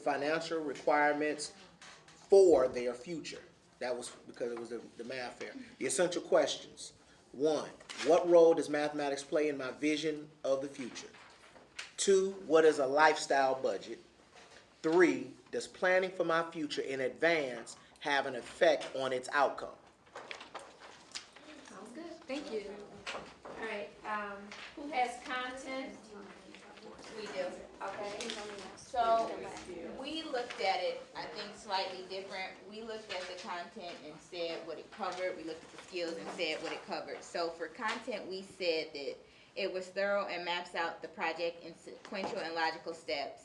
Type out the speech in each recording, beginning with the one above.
financial requirements for their future. That was because it was the math fair. The essential questions. 1, what role does mathematics play in my vision of the future? 2, what is a lifestyle budget? 3, does planning for my future in advance have an effect on its outcome? Sounds good. Thank you. All right. Who has content? We do. Okay. So we looked at it, I think, slightly different. We looked at the content and said what it covered. We looked at the skills and said what it covered. So for content, we said that it was thorough and maps out the project in sequential and logical steps.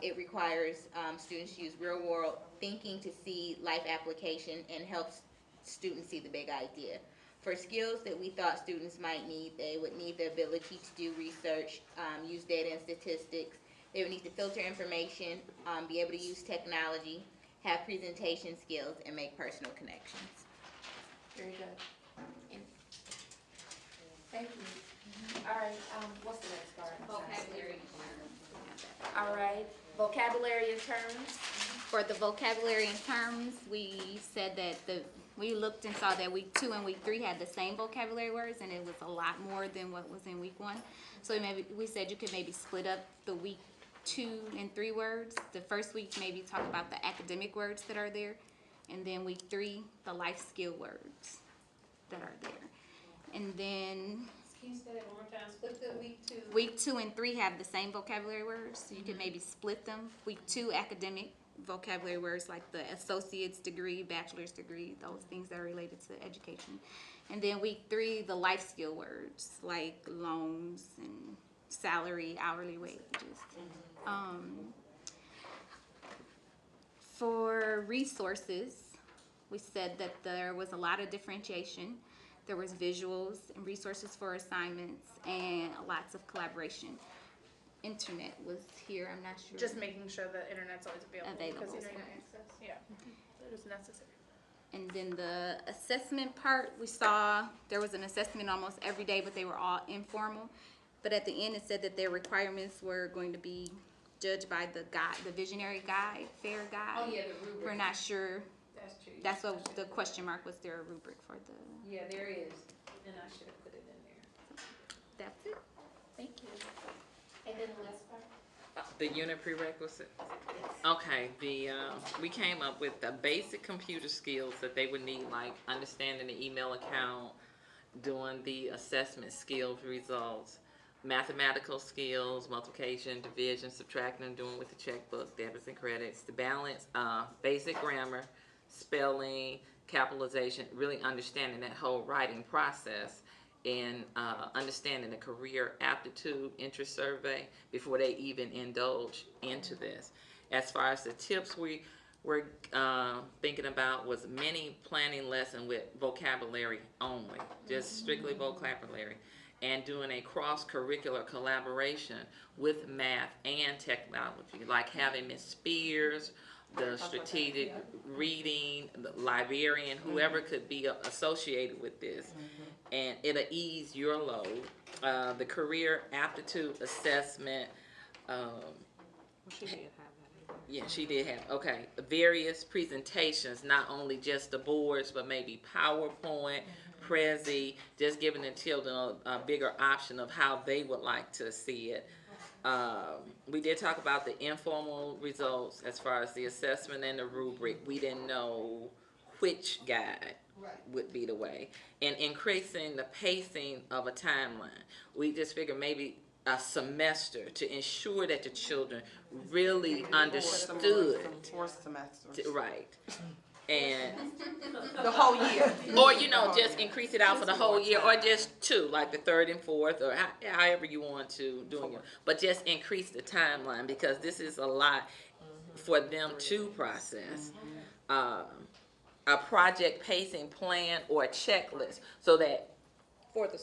It requires students to use real-world thinking to see life application and helps students see the big idea. For skills that we thought students might need, they would need the ability to do research, use data and statistics. They would need to filter information, be able to use technology, have presentation skills, and make personal connections. Very good. Thank you. All right. What's the next part? Vocabulary. All right. Vocabulary and terms. For the vocabulary and terms, we said that we looked and saw that week 2 and week 3 had the same vocabulary words, and it was a lot more than what was in week 1. So we said you could maybe split up the week 2 and 3 words. The first week maybe talk about the academic words that are there, and then week 3 the life skill words that are there. And then Can you say that one more time? Split the week 2. week 2 and 3 have the same vocabulary words, so you can maybe split them. Week 2 academic vocabulary words like the associate's degree, bachelor's degree, those things that are related to education. And then week 3 the life skill words like loans and salary, hourly wages. For resources, we said that there was a lot of differentiation. There was visuals and resources for assignments and lots of collaboration. Internet was here, I'm not sure. Just making sure the internet's always available. Because Available. internet access, yeah, it is necessary. And then the assessment part, we saw there was an assessment almost every day, but they were all informal. But at the end, it said that their requirements were going to be judged by the guide, the visionary guide, fair guide. Oh yeah, the rubric. We're not sure. That's true. That's what the question mark was. There a rubric for the? Yeah, there is, and I should have put it in there. That's it. Thank you. And then the last part. The unit prerequisite? Okay, we came up with the basic computer skills that they would need, like understanding the email account, doing the assessment skills results, mathematical skills, multiplication, division, subtracting, and doing with the checkbook, debits and credits, the balance, basic grammar, spelling, capitalization, really understanding that whole writing process, and understanding the career aptitude interest survey before they even indulge into this. As far as the tips we were thinking about was mini planning lesson with vocabulary only, just strictly vocabulary, and doing a cross-curricular collaboration with math and technology, like having Miss Spears, the strategic reading, the librarian, whoever could be associated with this, and it'll ease your load. The career aptitude assessment, She did have that. yeah, she did have, okay, various presentations, not only just the boards, but maybe PowerPoint, Prezi, just giving the children a bigger option of how they would like to see it. We did talk about the informal results as far as the assessment and the rubric. We didn't know which guide would be the way. And increasing the pacing of a timeline. We just figured maybe a semester to ensure that the children really understood. 4 semesters. Right. And The whole year. or just increase it out for the whole year, or just 2, like the 3rd and 4th, or however you want to do it. But just increase the timeline, because this is a lot for them to process. A project pacing plan or a checklist, so that For the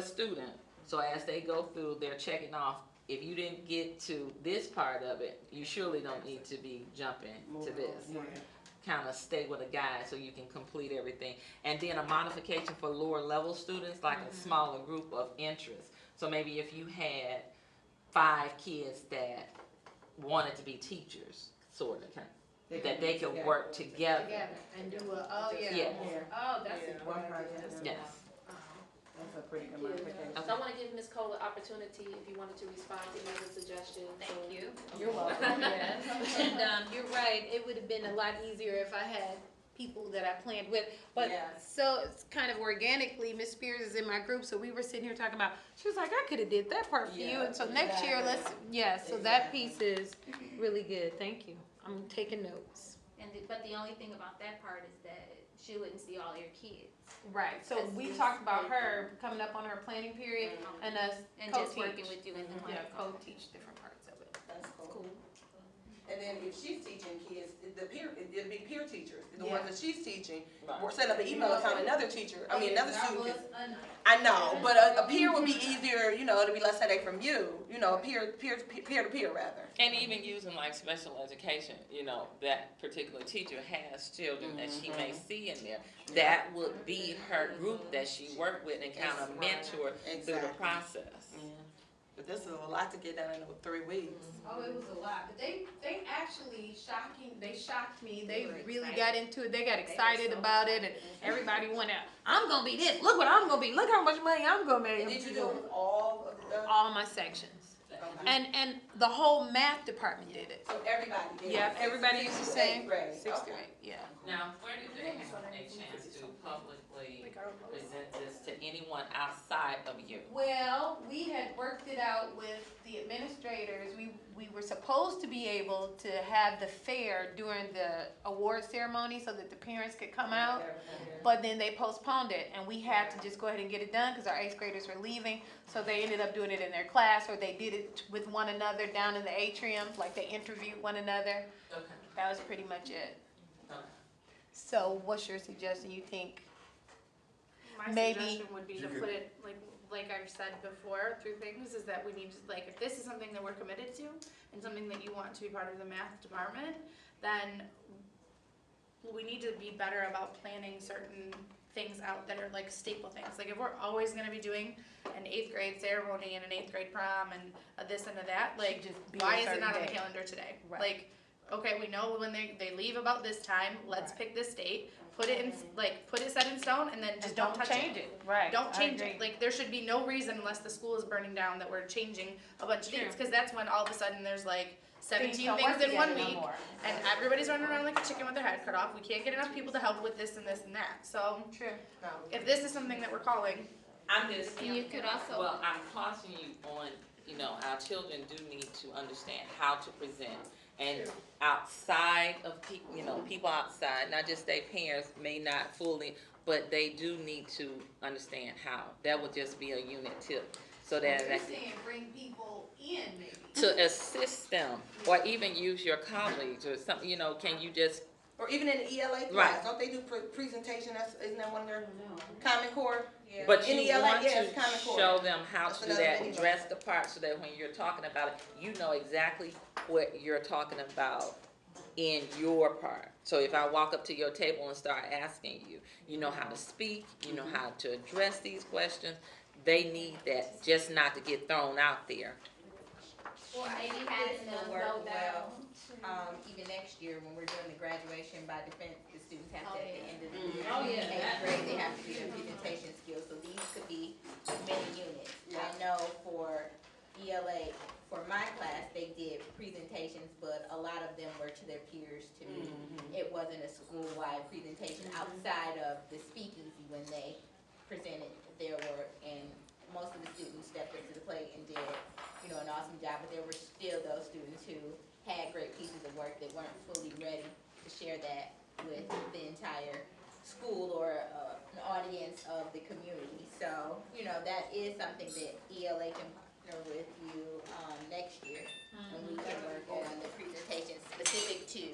student. so as they go through, they're checking off. If you didn't get to this part of it, you surely don't need to be jumping to this. Kind of stay with a guide so you can complete everything. And then a modification for lower level students, like a smaller group of interest. So maybe if you had 5 kids that wanted to be teachers, sort of, that they could work together. And do a, oh, yeah. Yeah. Oh, that's Yeah, a one good idea. person. Yes. That's a pretty good modification. So I wanna give Ms. Cole an opportunity if you wanted to respond to any of the suggestions. Thank you. You're welcome. Yes. And, you're right, it would have been a lot easier if I had people that I planned with. But, Yes. so it's kind of organically, Miss Spears is in my group, so we were sitting here talking about, she was like, I could have did that part for you. Yeah, And so next year, so that Exactly. piece is really good, thank you. I'm taking notes. But the only thing about that part is that she wouldn't see all your kids. Right, so we talked about her coming up on her planning period and us And just co-teach. working with you in the class. Yeah, co-teach different parts of it. That's cool. And then if she's teaching kids, it'd be peer teachers, the ones that she's teaching, or set up an email account, another teacher, another student. I know, but a peer would be easier, it'd be less headache from you, a peer to peer rather. And even using like special education, that particular teacher has children that she may see in there. That would be her group that she worked with and kind of mentor through the Exactly. process. Yeah. But this is a lot to get done in 3 weeks. Oh, it was a lot, but they actually shocked me, they were really excited. got into it, they got excited about it, and everybody went out, I'm gonna be this, look what I'm gonna be, look how much money I'm gonna make. And did you do it with all of the? All my sections, Okay. and the whole math department did it. So everybody did. Yeah, it. everybody used the same, Grade. 6th Okay. grade, yeah. Now, where did they have a chance to publicly present this to anyone outside of you? Well, we had worked it out with the administrators. We were supposed to be able to have the fair during the award ceremony so that the parents could come out, but then they postponed it, and we had to just go ahead and get it done because our 8th graders were leaving. So they ended up doing it in their class, or they did it with one another down in the atrium, like they interviewed one another. Okay. That was pretty much it. Okay. So what's your suggestion? You think? My Maybe- suggestion would be to put it, like I said before, through things, is that we need to, if this is something that we're committed to, and something that you want to be part of the math department, then we need to be better about planning certain things out that are like staple things. Like if we're always gonna be doing an 8th grade ceremony and an 8th grade prom and a this and a that, like, Should just be a why is it certain not on the day. calendar today? Right. Like, okay, we know when they leave about this time, let's Right. pick this date, put it in, put it set in stone, and then just And don't touch change it. Right. Don't I change agree. it. Like, there should be no reason, unless the school is burning down, that we're changing a bunch of True. dates, because that's when all of a sudden there's like 17 don't things work in one together no week, more. and everybody's running around like a chicken with their head cut off. We can't get enough people to help with this and this and that. So, True. if this is something that we're calling, I'm just, And you could also, well, I'm cautioning you on, our children do need to understand how to present. And outside of people, people outside, not just their parents, may not fully, but they do need to understand how. That would just be a unit tip, so that You're saying bring people in, maybe. to assist them, or even use your colleagues or something, can you just, Or even in the ELA class, Right. don't they do presentation? Isn't that one of their Common Core? Yeah. but in you ELA, want yeah, to it's Common Core. show them how That's to do another that, mini dress the part, so that when you're talking about it, you know exactly what you're talking about in your part. So if I walk up to your table and start asking you, you know how to speak, you know how to address these questions. They need that, just not to get thrown out there. Or maybe Having having them them work go well, even next year when we're doing the graduation by defense, the students have to, at the end of the year. Oh, yeah, 8th grade, they have to do their presentation skills, so these could be many units. I know for ELA, for my class, they did presentations, but a lot of them were to their peers too. It wasn't a school-wide presentation outside of the speakeasy when they presented their work, and most of the students stepped up to the plate and did, an awesome job, but there were still those students who had great pieces of work that weren't fully ready to share that with the entire school or an audience of the community. So, that is something that ELA can partner with you next year, and we can work on the presentation specific to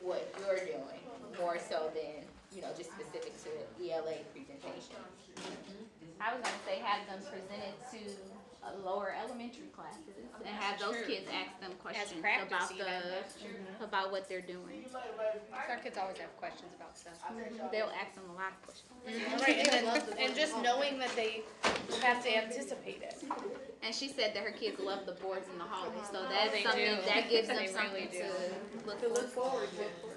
what you're doing, more so than, just specific to ELA presentation. I was gonna say, have them presented to lower elementary classes and have those kids ask them questions practice about even, the that's true. about what they're doing. Our kids always have questions about stuff. They'll ask them a lot of questions. Right, and just knowing that they have to anticipate it. And she said that her kids love the boards in the hallway, so They that's something do. that gives them They really something do. to look forward to.